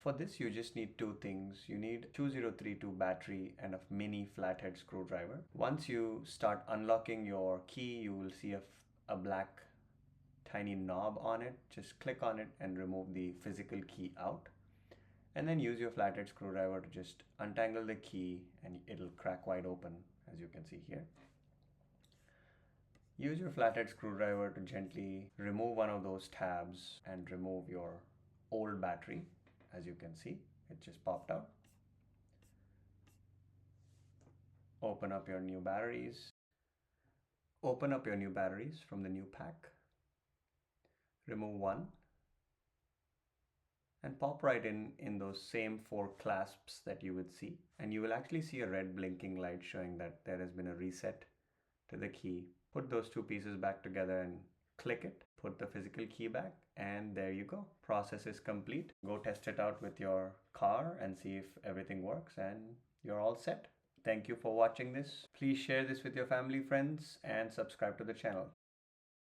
For this, you just need two things. You need 2032 battery and a mini flathead screwdriver. Once you start unlocking your key, you will see a black tiny knob on it. Just click on it and remove the physical key out. And then use your flathead screwdriver to just untangle the key and it'll crack wide open, as you can see here. Use your flathead screwdriver to gently remove one of those tabs and remove your old battery. As you can see, it just popped out. Open up your new batteries. Open up your new batteries from the new pack. Remove one and pop right in those same four clasps that you would see. And you will actually see a red blinking light showing that there has been a reset to the key. Put those two pieces back together and click it, put the physical key back, and there you go. Process is complete. Go test it out with your car and see if everything works and you're all set. Thank you for watching this. Please share this with your family, friends, and subscribe to the channel.